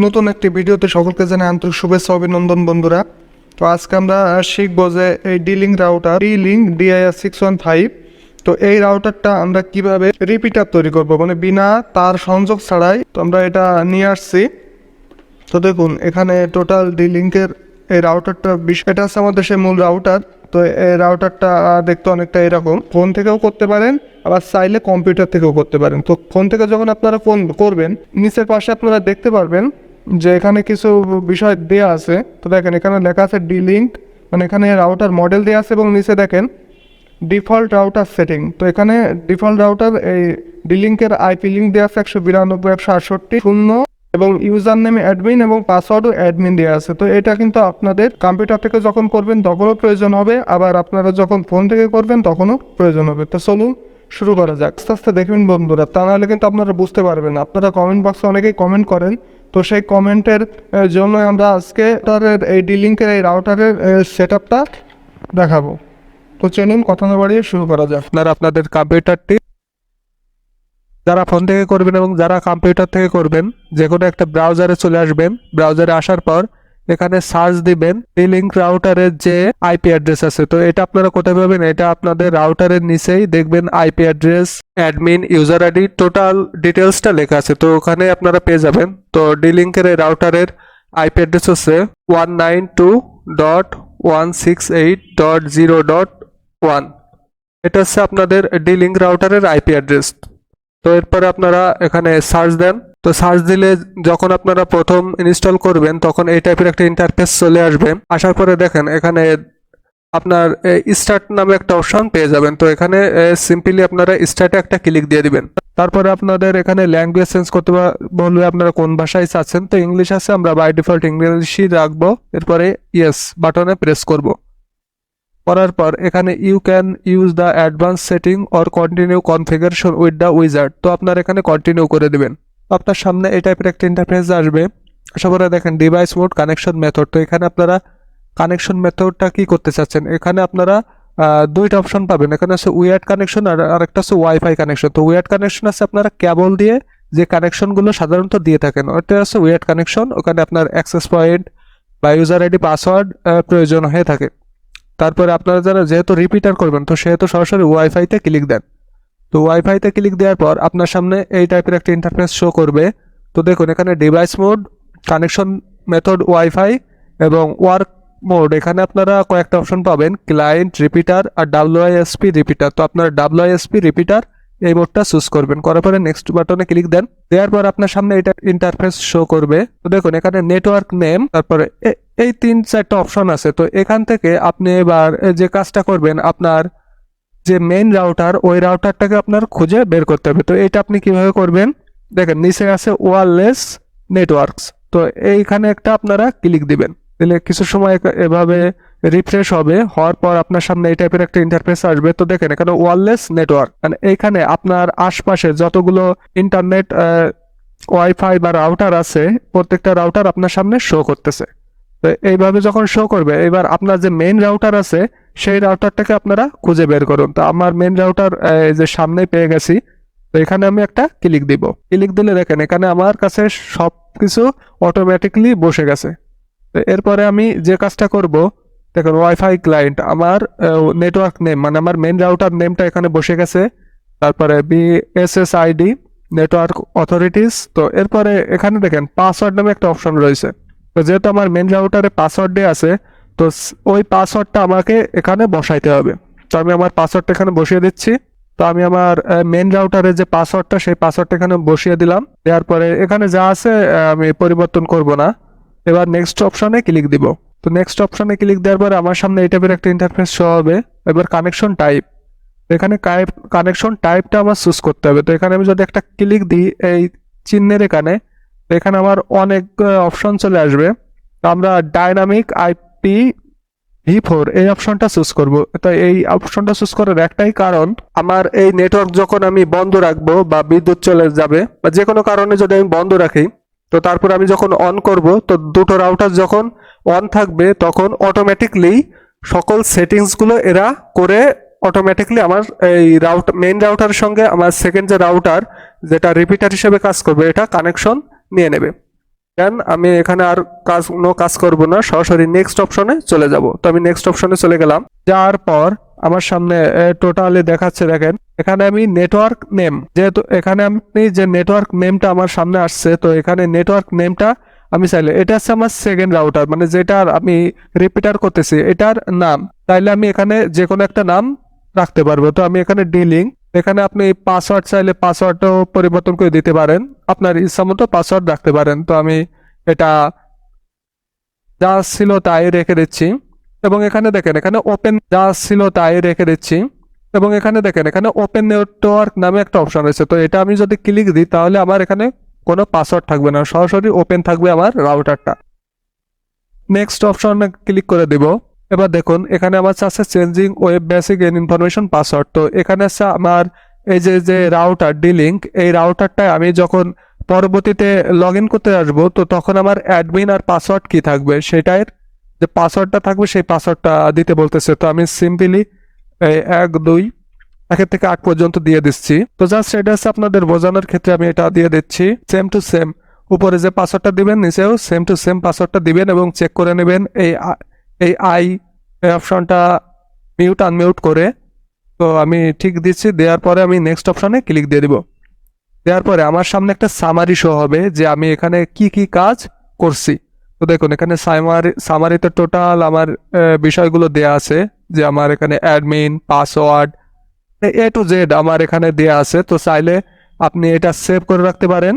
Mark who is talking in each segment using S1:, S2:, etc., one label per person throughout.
S1: নতুন একটি ভিডিওতে সকলকে জানাই আন্তরিক শুভেচ্ছা অভিনন্দন বন্ধুরা। তো আজকে আমরা শিখবো যে এই ডিলিঙ্ক রাউটার dlink DIR615। তো এই রাউটারটা আমরা কিভাবে রিপিটার তৈরি করব, মানে বিনা তার সংযোগ ছাড়াই। তো আমরা এটা নিয়ে আসছি। তো দেখুন এখানে টোটাল ডিলিঙ্কের এই রাউটারটা এটা হচ্ছে আমাদের সেই মূল রাউটার। তো এই রাউটারটা দেখতে অনেকটা এরকম, ফোন থেকেও করতে পারেন, আবার চাইলে কম্পিউটার থেকেও করতে পারেন। তো ফোন থেকে যখন আপনারা ফোন করবেন, নিচের পাশে আপনারা দেখতে পারবেন যে এখানে কিছু বিষয় দেওয়া আছে। তো দেখেন এখানে লেখা আছে ডিলিঙ্ক, মানে এখানে রাউটার মডেল দেওয়া আছে এবং নিচে দেখেন ডিফল্ট রাউটার সেটিং। তো এখানে ডিফল্ট রাউটার এই ডিলিঙ্কের আইপি লিঙ্ক দেওয়া আছে 192.168.0 এবং ইউজার নেমে অ্যাডমিন এবং পাসওয়ার্ডও অ্যাডমিন দেওয়া আছে। তো এটা কিন্তু আপনাদের কম্পিউটার থেকে যখন করবেন তখনও প্রয়োজন হবে, আবার আপনারা যখন ফোন থেকে করবেন তখনও প্রয়োজন হবে। তো চলুন শুরু করা যাক। আস্তে আস্তে দেখবেন বন্ধুরা, তা নাহলে কিন্তু আপনারা বুঝতে পারবেন না। আপনারা কমেন্ট বক্সে অনেকেই কমেন্ট করেন, তো সেই কমেন্টের জন্য আমরা আজকে এই ডিলিঙ্কের এই রাউটারের সেট আপটা দেখাবো। তো চলুন কথা না বাড়িয়ে শুরু করা যাক। আপনারা আপনাদের কম্পিউটারটি, যারা ফোন থেকে করবেন এবং যারা কম্পিউটার থেকে করবেন, যে কোনো একটা ব্রাউজারে চলে আসবেন। ব্রাউজারে আসার পর এখানে সার্চ দিবেন ডিলিঙ্ক রাউটারের যে আইপি অ্যাড্রেস আছে। তো এটা আপনারা কোথায় পাবেন? এটা আপনাদের রাউটারের নিচেই দেখবেন IP address, admin, user ID, total ডিটেলসটা লেখা আছে। তো ওখানে আপনারা পেয়ে যাবেন। তো ডিলিঙ্কের এই রাউটারের আইপি অ্যাড্রেস হচ্ছে 192.168.0.1। এটা হচ্ছে আপনাদের ডিলিঙ্ক রাউটারের আইপি অ্যাড্রেস। তো এরপরে আপনারা এখানে সার্চ দেন। তো সার্চ দিলে যখন আপনারা প্রথম ইনস্টল করবেন তখন এই টাইপের একটা ইন্টারফেস চলে আসবে। আসার পরে দেখেন এখানে আপনার স্টার্ট নামে একটা অপশন পেয়ে যাবেন। তো এখানে সিম্পলি আপনারা স্টার্টে একটা ক্লিক দিয়ে দিবেন। তারপরে আপনাদের এখানে ল্যাঙ্গুয়েজ চেঞ্জ করতে বলবে, আপনারা কোন ভাষায় চাচ্ছেন। তো ইংলিশ আছে, আমরা বাই ডিফল্ট ইংলিশই রাখবো। এরপরে ইয়েস বাটনে প্রেস করব। করার পর এখানে you can use the advance setting or continue configuration with the wizard. তো আপনার এখানে কন্টিনিউ করে দিবেন। আপনার সামনে এই টাইপের একটা ইন্টারফেস আসবে। আশা করে দেখেন ডিভাইস মোড, কানেকশন মেথড। তো এখানে আপনারা কানেকশন মেথডটা কি করতে চাচ্ছেন, এখানে আপনারা দুইটা অপশন পাবেন। এখানে আছে উইয়ার্ড কানেকশন আর আরেকটা আছে ওয়াইফাই কানেকশন। তো উইয়ার্ড কানেকশন আছে আপনারা কেবল দিয়ে যে কানেকশনগুলো সাধারণত দিয়ে থাকেন, ওটা আছে উইয়ার্ড কানেকশন। ওখানে আপনার অ্যাক্সেস পয়েন্ট বা ইউজার আইডি, পাসওয়ার্ড প্রয়োজন হয়ে থাকে। তারপরে আপনারা যারা যেহেতু রিপিটার করবেন, তো সেহেতু সরাসরি ওয়াইফাইতে ক্লিক দেন। তো ওয়াইফাইতে ক্লিক দেওয়ার পর আপনার সামনে এই টাইপের একটা ইন্টারফেস শো করবে। তো দেখুন এখানে device mode, connection method wifi এবং ওয়ার্ক মোড। এখানে আপনারা কয়েকটা অপশন পাবেন, ক্লায়েন্ট, রিপিটার আর ডাব্লিউআইএসপি রিপিটার। তো আপনার ডাব্লিউআইএসপি রিপিটার এই মোডটা চুজ করবেন। করার পরে নেক্সট বাটনে ক্লিক দেন। দেওয়ার পর আপনার সামনে এটা ইন্টারফেস শো করবে। তো দেখুন এখানে নেটওয়ার্ক নেম, তারপরে এই 3-4টা অপশন আছে। তো এখান থেকে আপনি এবার যে কাজটা করবেন, আপনার যে মেইন রাউটার, ওই রাউটারটাকে আপনার খুঁজে বের করতে হবে। তো এটা আপনি কিভাবে করবেন, দেখেন নিচে আছে ওয়্যারলেস নেটওয়ার্কস। তো এইখানে একটা আপনারা ক্লিক দিবেন। দিলে কিছু সময় এভাবে রিফ্রেশ হবে। হওয়ার পর আপনার সামনে এই টাইপের একটা ইন্টারফেস আসবে। তো দেখেন এখানে ওয়্যারলেস নেটওয়ার্ক, মানে এইখানে আপনার আশপাশে যতগুলো ইন্টারনেট ওয়াইফাই বা রাউটার আছে, প্রত্যেকটা রাউটার আপনার সামনে শো করতেছে। তো এইভাবে যখন শো করবে, এবার আপনার যে মেইন রাউটার আছে সেই রাউটারটাকে আপনারা খুঁজে বের করুন। তো আমার মেইন রাউটার যে সামনে পেয়ে গেছি। তো এখানে আমি একটা ক্লিক দিব। ক্লিক দিলে দেখেন এখানে আমার কাছে সব কিছু অটোমেটিকলি বসে গেছে। তো এরপরে আমি যে কাজটা করব, দেখেন ওয়াইফাই ক্লায়েন্ট, আমার নেটওয়ার্ক নেম, মানে আমার মেইন রাউটার নেমটা এখানে বসে গেছে। তারপরে বিএসএসআইডি, নেটওয়ার্ক অথরিটিস। তো এরপরে এখানে দেখেন পাসওয়ার্ড নামে একটা অপশন রয়েছে। তো যেহেতু আমার মেন রাউটারে পাসওয়ার্ড দেওয়া আছে, তো ওই পাসওয়ার্ডটা আমাকে এখানে বসাইতে হবে। তো আমি আমার পাসওয়ার্ডটা এখানে বসিয়ে দিচ্ছি। তো আমি আমার মেন রাউটারের যে পাসওয়ার্ডটা, সেই পাসওয়ার্ডটা এখানে বসিয়ে দিলাম। দেওয়ার পরে এখানে যা আছে আমি পরিবর্তন করব না। এবার নেক্সট অপশনে ক্লিক দিব। তো নেক্সট অপশনে ক্লিক দেওয়ার পরে আমার সামনে এই টাইপের একটা ইন্টারফেস শো হবে। এবার কানেকশন টাইপ, এখানে কানেকশন টাইপটা আমার চুজ করতে হবে। তো এখানে আমি যদি একটা ক্লিক দিই এই চিহ্নের এখানে, তো এখানে আমার অনেক অপশন চলে আসবে। তো আমরা ডাইনামিক আইপি V4 এই অপশনটা চুজ করব। তো এই অপশনটা চুজ করার একটাই কারণ, আমার এই নেটওয়ার্ক যখন আমি বন্ধ রাখবো বা বিদ্যুৎ চলে যাবে বা যে কোনো কারণে যদি আমি বন্ধ রাখি, তো তারপর আমি যখন অন করব, তো দুটো রাউটার যখন অন থাকবে তখন অটোমেটিকলি সকল সেটিংসগুলো এরা করে অটোমেটিকলি আমার এই মেইন রাউটারের সঙ্গে আমার সেকেন্ড যে রাউটার যেটা রিপিটার হিসেবে কাজ করবে, এটা কানেকশন নিয়ে নেবে। দেন আমি এখানে আর কোনো কাজ করব না, সরাসরি নেক্সট অপশনে চলে যাব। তো আমি নেক্সট অপশনে চলে গেলাম। যাওয়ার পর আমার সামনে টোটালি দেখাচ্ছে, দেখেন এখানে আমি নেটওয়ার্ক নেম, যেহেতু এখানে আপনি যে নেটওয়ার্ক নেমটা আমার সামনে আসছে, তো এখানে নেটওয়ার্ক নেমটা আমি চাইলে, এটা হচ্ছে আমার সেকেন্ড রাউটার, মানে যেটার আমি রিপিটার করতেছি এটার নাম, তাইলে আমি এখানে যে কোনো একটা নাম রাখতে পারবো। তো আমি এখানে ডিলিং, এখানে আপনি পাসওয়ার্ড চাইলে পাসওয়ার্ডও পরিবর্তন করে দিতে পারেন, আপনার ইচ্ছা মতো পাসওয়ার্ড রাখতে পারেন। তো আমি এটা যা ছিল তাই রেখে দিচ্ছি। এবং এখানে দেখেন এখানে ওপেন, যা ছিল তাই রেখে দিচ্ছি। এবং এখানে দেখেন এখানে ওপেন নেটওয়ার্ক নামে একটা অপশন রয়েছে, তো এটা আমি যদি ক্লিক দিই তাহলে আমার এখানে কোনো পাসওয়ার্ড থাকবে না, সরাসরি ওপেন থাকবে আমার রাউটারটা। নেক্সট অপশনে ক্লিক করে দিব। এবার দেখুন এখানে আমার আছে changing web basic and information password. তো এখানে আছে আমার এই যে রাউটার ডিলিঙ্ক, এই রাউটারটা আমি যখন পরবর্তীতে লগ ইন করতে আসবো, তো তখন আমার অ্যাডমিন আর পাসওয়ার্ড কি থাকবে সেটার যে পাসওয়ার্ডটা থাকবে সেই পাসওয়ার্ডটা দিতে বলতেছে। তো আমি সিম্পলি 1 থেকে 8 পর্যন্ত দিয়ে দিচ্ছি। তো জাস্ট এটা হচ্ছে আপনাদের বোঝানোর ক্ষেত্রে আমি এটা দিয়ে দিচ্ছি। সেম টু সেম উপরে যে পাসওয়ার্ডটা দিবেন নিচেও সেম টু সেম পাসওয়ার্ডটা দিবেন এবং চেক করে নেবেন এই অপশনটা মিউট আনমিউট করে। তো আমি ঠিক দিচ্ছি, দেওয়ার পরে আমি নেক্সট অপশনে ক্লিক দিয়ে দিব। দেওয়ার পরে আমার সামনে একটা সামারি শো হবে যে আমি এখানে কি কি কাজ করছি। তো দেখুন এখানে সামারিতে টোটাল আমার বিষয়গুলো দেয়া আছে, যে আমার এখানে অ্যাডমিন পাসওয়ার্ড টু জেড আমার এখানে দেয়া আছে। তো চাইলে আপনি এটা সেভ করে রাখতে পারেন,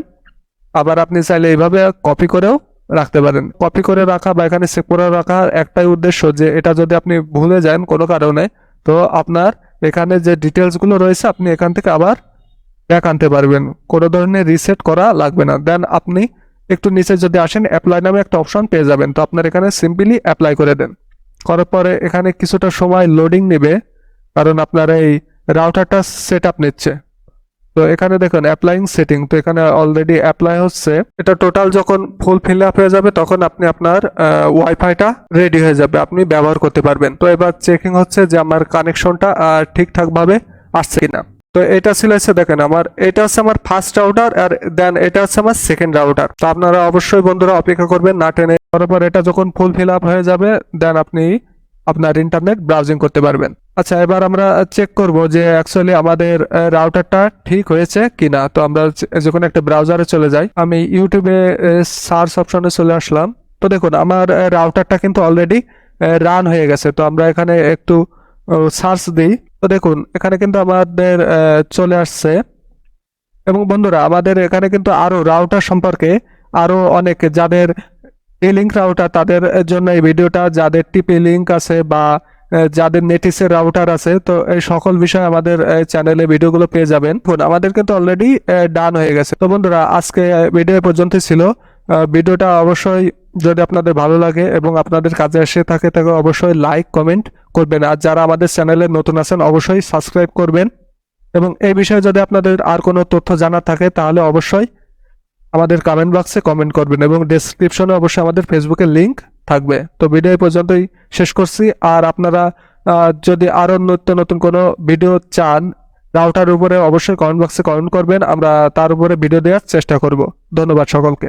S1: আবার আপনি চাইলে এইভাবে কপি করেও রাখতে পারেন। কপি করে রাখা বা এখানে সেভ করে রাখার একটাই উদ্দেশ্য, যে এটা যদি আপনি ভুলে যান কোনো কারণে, তো আপনার এখানে যে ডিটেলসগুলো রয়েছে আপনি এখান থেকে আবার ব্যাক আনতে পারবেন, কোনো ধরনের রিসেট করা লাগবে না। দেন আপনি একটু নিচে যদি আসেন অ্যাপ্লাই নামে একটা অপশন পেয়ে যাবেন। তো আপনার এখানে সিম্পলি অ্যাপ্লাই করে দেন। করার পরে এখানে কিছুটা সময় লোডিং নেবে, কারণ আপনার এই রাউটারটা সেট আপ নিচ্ছে। তো এখানে দেখুন অ্যাপ্লাইং সেটিং, তো এখানে অলরেডি অ্যাপ্লাই হচ্ছে। এটা টোটাল যখন ফুল ফিল আপ হয়ে যাবে তখন আপনি আপনার ওয়াইফাইটা রেডি হয়ে যাবে, আপনি ব্যবহার করতে পারবেন। তো এবার চেকিং হচ্ছে যে আমার কানেকশনটা ঠিকঠাক ভাবে আসছে কিনা। তো এটা ছিল হচ্ছে, দেখেন আমার এটা হচ্ছে আমার ফার্স্ট রাউটার, আর দেন এটা হচ্ছে আমার সেকেন্ড রাউটার। তো আপনারা অবশ্যই বন্ধুরা অপেক্ষা করবেন না টেনে। তারপর এটা যখন ফুল ফিল আপ হয়ে যাবে দেন আপনি আপনার ইন্টারনেট ব্রাউজিং করতে পারবেন। আচ্ছা, এবার আমরা চেক করব যে অ্যাকচুয়ালি আমাদের রাউটারটা ঠিক হয়েছে কিনা। তো আমরা যে কোনো একটা ব্রাউজারে চলে যাই। আমি ইউটিউবে সার্চ অপশনে চলে আসলাম। তো দেখুন আমার রাউটারটা কিন্তু অলরেডি রান হয়ে গেছে। তো আমরা এখানে একটু সার্চ দিই। তো দেখুন এখানে কিন্তু আমাদের চলে আসছে। এবং বন্ধুরা আমাদের এখানে কিন্তু আরো রাউটার সম্পর্কে আরো অনেক, যাদের লিঙ্ক রাউটার তাদের জন্য এই ভিডিওটা, যাদের টিপি লিঙ্ক আছে বা যাদের নেটিসের রাউটার আছে, তো এই সকল বিষয় আমাদের চ্যানেলে ভিডিওগুলো পেয়ে যাবেন। আমাদের কিন্তু অলরেডি ডান হয়ে গেছে। তো বন্ধুরা আজকে ভিডিও পর্যন্তই ছিল। ভিডিওটা অবশ্যই যদি আপনাদের ভালো লাগে এবং আপনাদের কাজে এসে থাকে তাহলে অবশ্যই লাইক কমেন্ট করবেন, আর যারা আমাদের চ্যানেলে নতুন আছেন অবশ্যই সাবস্ক্রাইব করবেন। এবং এই বিষয়ে যদি আপনাদের আর কোনো তথ্য জানার থাকে তাহলে অবশ্যই আমাদের কমেন্ট বক্সে কমেন্ট করবেন, এবং ডেসক্রিপশনে অবশ্যই আমাদের ফেসবুকের লিংক থাকবে। তো ভিডিও এই পর্যন্তই শেষ করছি। আর আপনারা যদি আরও নতুন নতুন কোনো ভিডিও চান রাউটার উপরে, অবশ্যই কমেন্ট বক্সে কমেন্ট করবেন, আমরা তার উপরে ভিডিও দেওয়ার চেষ্টা করব। ধন্যবাদ সকলকে।